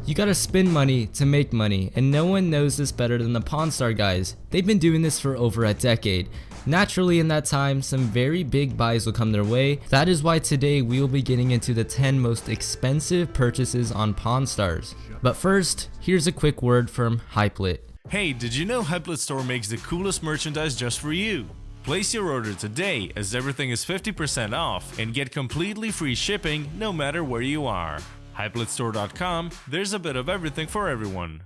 You gotta spend money to make money, and no one knows this better than the Pawn Star guys. They've been doing this for over a decade. Naturally, in that time, some very big buys will come their way. That is why today we will be getting into the 10 most expensive purchases on Pawn Stars. But first, here's a quick word from Hypelit. Hey, did you know Hypelit Store makes the coolest merchandise just for you? Place your order today as everything is 50% off and get completely free shipping no matter where you are. HypelitStore.com, there's a bit of everything for everyone.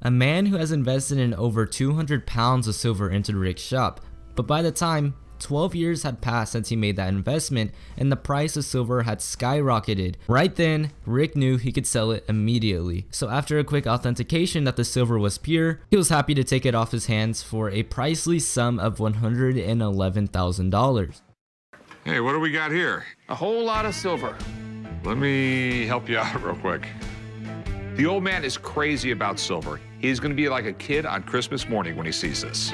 A man who has invested in over 200 pounds of silver entered Rick's shop, but by the time 12 years had passed since he made that investment and the price of silver had skyrocketed. Right then, Rick knew he could sell it immediately. So after a quick authentication that the silver was pure, he was happy to take it off his hands for a priceless sum of $111,000. Hey, what do we got here? A whole lot of silver. Let me help you out real quick. The old man is crazy about silver. He's gonna be like a kid on Christmas morning when he sees this.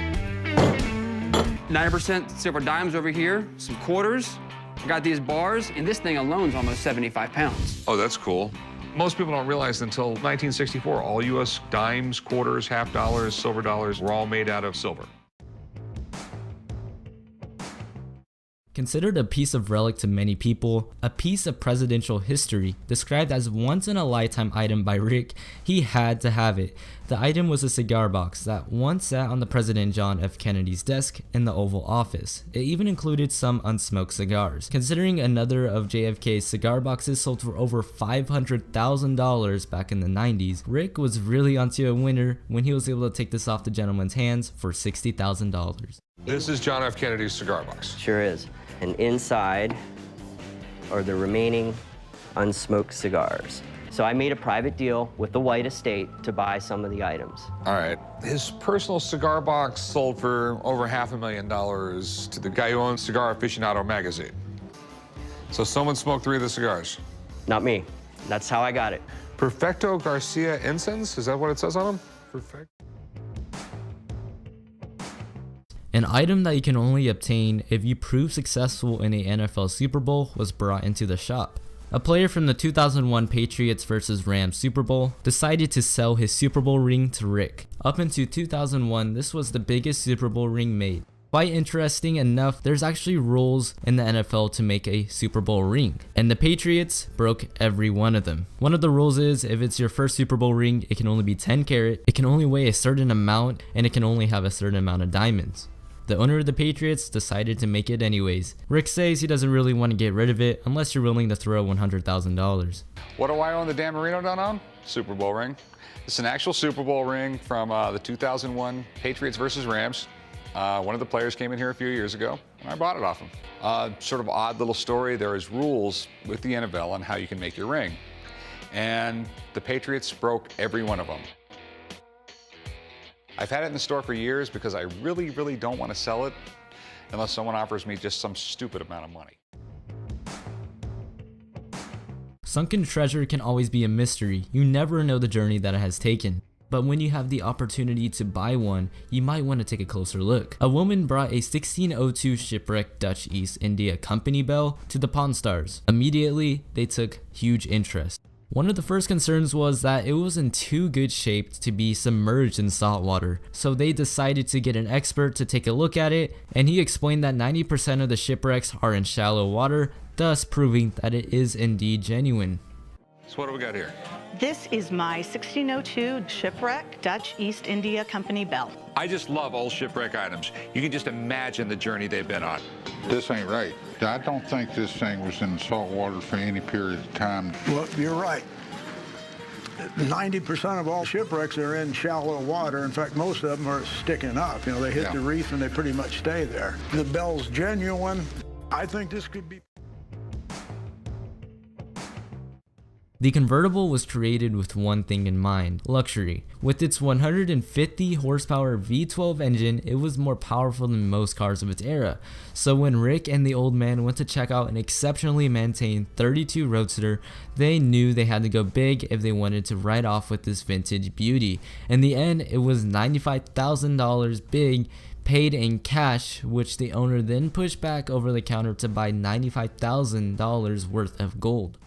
90% silver dimes over here, some quarters. I got these bars, and this thing alone is almost 75 pounds. Oh, that's cool. Most people don't realize until 1964, all U.S. dimes, quarters, half dollars, silver dollars were all made out of silver. Considered a piece of relic to many people, a piece of presidential history, described as once-in-a-lifetime item by Rick, he had to have it. The item was a cigar box that once sat on the President John F. Kennedy's desk in the Oval Office. It even included some unsmoked cigars. Considering another of JFK's cigar boxes sold for over $500,000 back in the 90s, Rick was really onto a winner when he was able to take this off the gentleman's hands for $60,000. This is John F. Kennedy's cigar box. Sure is. And inside are the remaining unsmoked cigars. So I made a private deal with the White Estate to buy some of the items. All right. His personal cigar box sold for over $500,000 to the guy who owns Cigar Aficionado magazine. So someone smoked 3 of the cigars. Not me. That's how I got it. Perfecto Garcia incense? Is that what it says on them? Perfect. An item that you can only obtain if you prove successful in a NFL Super Bowl was brought into the shop. A player from the 2001 Patriots vs Rams Super Bowl decided to sell his Super Bowl ring to Rick. Up until 2001, this was the biggest Super Bowl ring made. Quite interesting enough, there's actually rules in the NFL to make a Super Bowl ring, and the Patriots broke every one of them. One of the rules is if it's your first Super Bowl ring, it can only be 10 karat, it can only weigh a certain amount, and it can only have a certain amount of diamonds. The owner of the Patriots decided to make it anyways. Rick says he doesn't really want to get rid of it unless you're willing to throw $100,000. What do I own the Dan Marino don't own? Super Bowl ring. It's an actual Super Bowl ring from the 2001 Patriots versus Rams. One of the players came in here a few years ago, and I bought it off him. Sort of odd little story. There is rules with the NFL on how you can make your ring. And the Patriots broke every one of them. I've had it in the store for years because I really, really don't want to sell it unless someone offers me just some stupid amount of money. Sunken treasure can always be a mystery. You never know the journey that it has taken. But when you have the opportunity to buy one, you might want to take a closer look. A woman brought a 1602 shipwrecked Dutch East India Company bell to the Pawn Stars. Immediately, they took huge interest. One of the first concerns was that it was in too good shape to be submerged in salt water, so they decided to get an expert to take a look at it, and he explained that 90% of the shipwrecks are in shallow water, thus proving that it is indeed genuine. So what do we got here? This is my 1602 shipwreck Dutch East India Company bell. I just love old shipwreck items. You can just imagine the journey they've been on. This ain't right. I don't think this thing was in salt water for any period of time. Well, you're right. 90% of all shipwrecks are in shallow water. In fact, most of them are sticking up. You know, they hit the reef and they pretty much stay there. The bell's genuine. I think this could be... The convertible was created with one thing in mind: luxury. With its 150 horsepower V12 engine, it was more powerful than most cars of its era. So when Rick and the old man went to check out an exceptionally maintained 32 Roadster, they knew they had to go big if they wanted to ride off with this vintage beauty. In the end, it was $95,000 big, paid in cash, which the owner then pushed back over the counter to buy $95,000 worth of gold.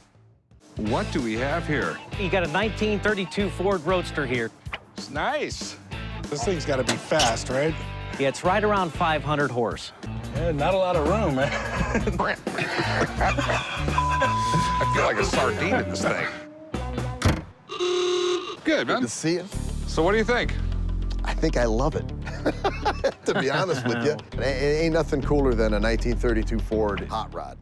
What do we have here? You got a 1932 Ford Roadster here. It's nice. This thing's got to be fast, right? Yeah, it's right around 500 horse. Yeah, not a lot of room, man. I feel like a sardine in this thing. Good, man. Good to see you. So what do you think? I think I love it, to be honest with you. Ain't nothing cooler than a 1932 Ford hot rod.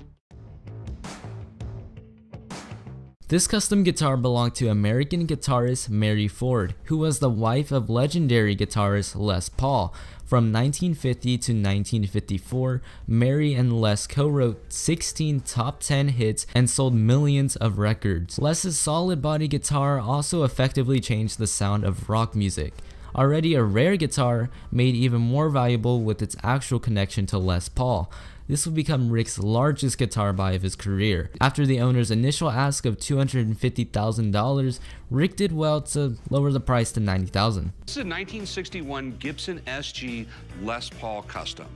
This custom guitar belonged to American guitarist Mary Ford, who was the wife of legendary guitarist Les Paul. From 1950 to 1954, Mary and Les co-wrote 16 top 10 hits and sold millions of records. Les's solid body guitar also effectively changed the sound of rock music. Already a rare guitar, made even more valuable with its actual connection to Les Paul. This would become Rick's largest guitar buy of his career. After the owner's initial ask of $250,000, Rick did well to lower the price to $90,000. This is a 1961 Gibson SG Les Paul Custom.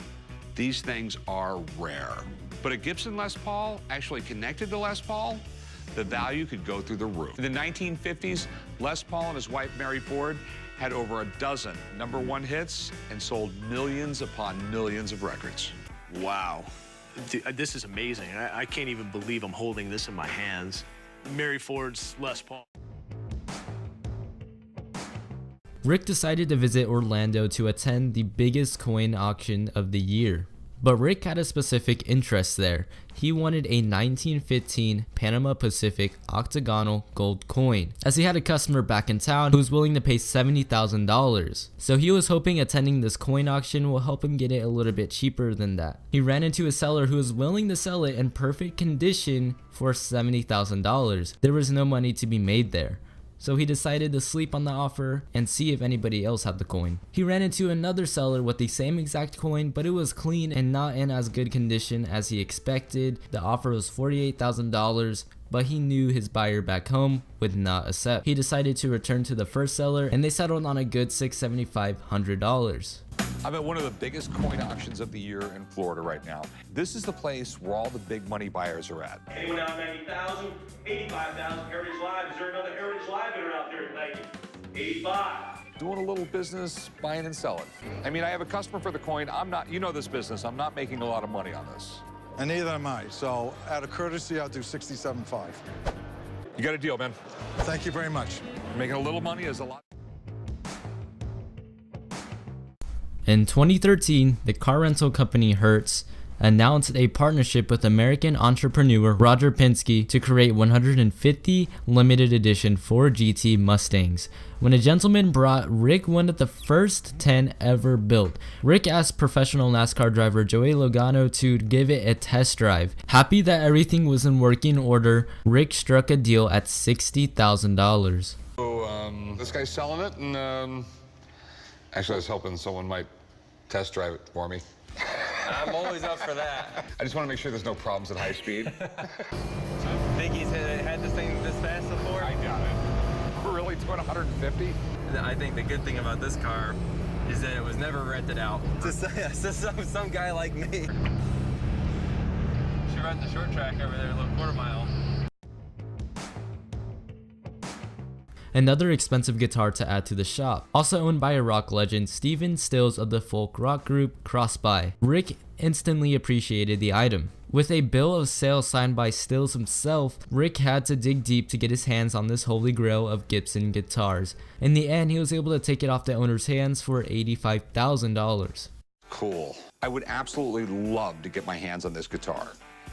These things are rare. But a Gibson Les Paul actually connected to Les Paul, the value could go through the roof. In the 1950s, Les Paul and his wife Mary Ford had over a dozen #1 hits and sold millions upon millions of records. Wow, this is amazing. I can't even believe I'm holding this in my hands. Mary Ford's Les Paul. Rick decided to visit Orlando to attend the biggest coin auction of the year. But Rick had a specific interest there. He wanted a 1915 Panama Pacific octagonal gold coin, as he had a customer back in town who was willing to pay $70,000. So he was hoping attending this coin auction will help him get it a little bit cheaper than that. He ran into a seller who was willing to sell it in perfect condition for $70,000. There was no money to be made there. So he decided to sleep on the offer and see if anybody else had the coin. He ran into another seller with the same exact coin, but it was clean and not in as good condition as he expected. The offer was $48,000, but he knew his buyer back home would not accept. He decided to return to the first seller and they settled on a good $6,700. I'm at one of the biggest coin auctions of the year in Florida right now. This is the place where all the big money buyers are at. Anyone out 90,000, 85,000, Heritage Live. Is there another Heritage Live bidder out there tonight? 85. Doing a little business, buying and selling. I mean, I have a customer for the coin. I'm not, you know this business, I'm not making a lot of money on this. And neither am I. So out of courtesy, I'll do $67.5. You got a deal, man. Thank you very much. Making a little money is a lot. In 2013, the car rental company Hertz announced a partnership with American entrepreneur Roger Penske to create 150 limited edition Ford GT Mustangs. When a gentleman brought Rick one of the first 10 ever built, Rick asked professional NASCAR driver Joey Logano to give it a test drive. Happy that everything was in working order, Rick struck a deal at $60,000. So, this guy's selling it, and actually I was hoping someone might test drive it for me. I'm always up for that. I just want to make sure there's no problems at high speed. Think he's had this thing this fast before? I doubt it. We're really doing 150? I think the good thing about this car is that it was never rented out to some guy like me. She runs the short track over there, a little quarter mile. Another expensive guitar to add to the shop, also owned by a rock legend, Stephen Stills of the folk rock group Crossby. Rick instantly appreciated the item. With a bill of sale signed by Stills himself, Rick had to dig deep to get his hands on this holy grail of Gibson guitars. In the end, he was able to take it off the owner's hands for $85,000. Cool. I would absolutely love to get my hands on this guitar.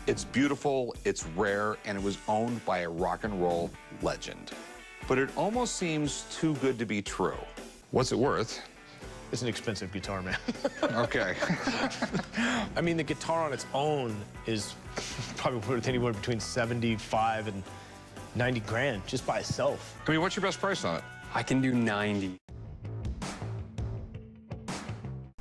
It's beautiful, it's rare, and it was owned by a rock and roll legend. But it almost seems too good to be true. What's it worth? It's an expensive guitar, man. Okay. I mean, the guitar on its own is probably worth anywhere between 75 and 90 grand just by itself. I mean, what's your best price on it? I can do 90.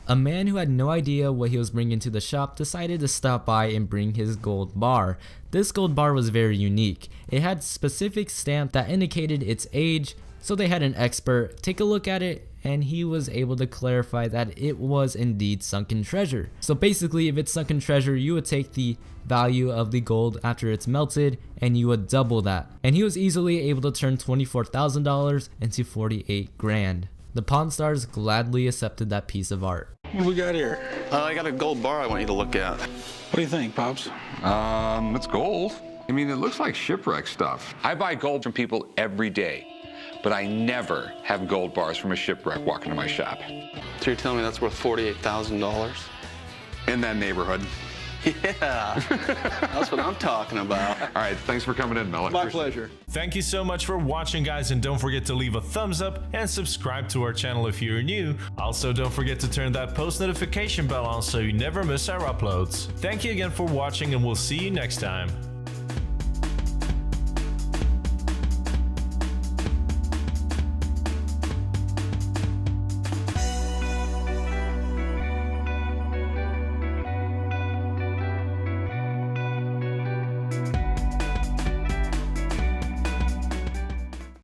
A man who had no idea what he was bringing to the shop decided to stop by and bring his gold bar. This gold bar was very unique. It had a specific stamp that indicated its age, So they had an expert take a look at it, and he was able to clarify that it was indeed sunken treasure. So basically, if it's sunken treasure, you would take the value of the gold after it's melted and you would double that. And he was easily able to turn $24,000 into 48 grand. The Pawn Stars gladly accepted that piece of art. What do we got here? I got a gold bar I want you to look at. What do you think, Pops? It's gold. I mean, it looks like shipwreck stuff. I buy gold from people every day, but I never have gold bars from a shipwreck walk into my shop. So you're telling me that's worth $48,000? In that neighborhood. Yeah, that's what I'm talking about. All right, thanks for coming in, Mel. My pleasure. Thank you so much for watching, guys, and don't forget to leave a thumbs up and subscribe to our channel if you're new. Also, don't forget to turn that post notification bell on so you never miss our uploads. Thank you again for watching, and we'll see you next time.